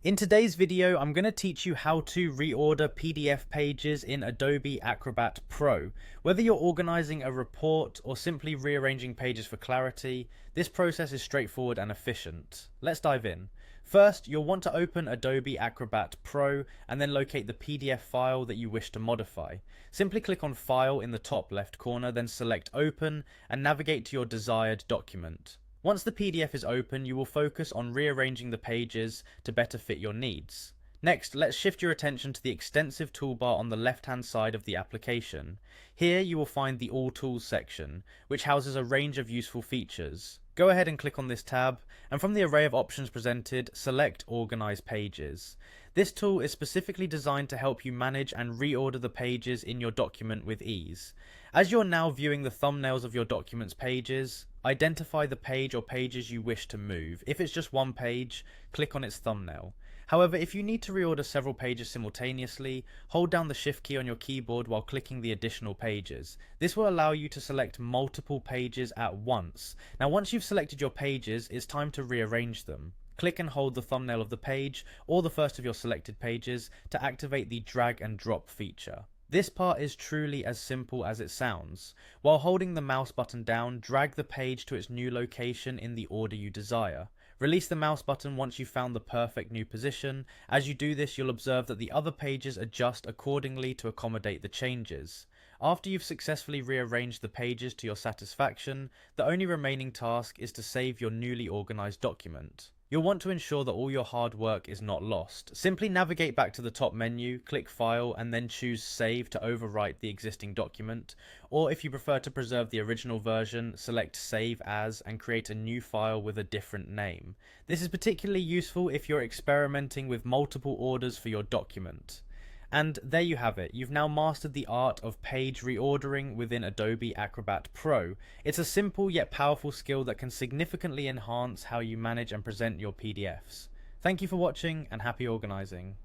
In today's video, I'm going to teach you how to reorder PDF pages in Adobe Acrobat Pro. Whether you're organizing a report or simply rearranging pages for clarity, this process is straightforward and efficient. Let's dive in. First, you'll want to open Adobe Acrobat Pro and then locate the PDF file that you wish to modify. Simply click on File in the top left corner, then select Open and navigate to your desired document. Once the PDF is open, you will focus on rearranging the pages to better fit your needs. Next, let's shift your attention to the extensive toolbar on the left-hand side of the application. Here you will find the All Tools section, which houses a range of useful features. Go ahead and click on this tab, and from the array of options presented, select Organize Pages. This tool is specifically designed to help you manage and reorder the pages in your document with ease. As you're now viewing the thumbnails of your document's pages, identify the page or pages you wish to move. If it's just one page, click on its thumbnail. However, if you need to reorder several pages simultaneously, hold down the Shift key on your keyboard while clicking the additional pages. This will allow you to select multiple pages at once. Now, once you've selected your pages, it's time to rearrange them. Click and hold the thumbnail of the page or the first of your selected pages to activate the drag and drop feature. This part is truly as simple as it sounds. While holding the mouse button down, drag the page to its new location in the order you desire. Release the mouse button once you've found the perfect new position. As you do this, you'll observe that the other pages adjust accordingly to accommodate the changes. After you've successfully rearranged the pages to your satisfaction, the only remaining task is to save your newly organized document. You'll want to ensure that all your hard work is not lost. Simply navigate back to the top menu, click File, and then choose Save to overwrite the existing document. Or if you prefer to preserve the original version, select Save As and create a new file with a different name. This is particularly useful if you're experimenting with multiple orders for your document. And there you have it. You've now mastered the art of page reordering within Adobe Acrobat Pro. It's a simple yet powerful skill that can significantly enhance how you manage and present your PDFs. Thank you for watching and happy organizing.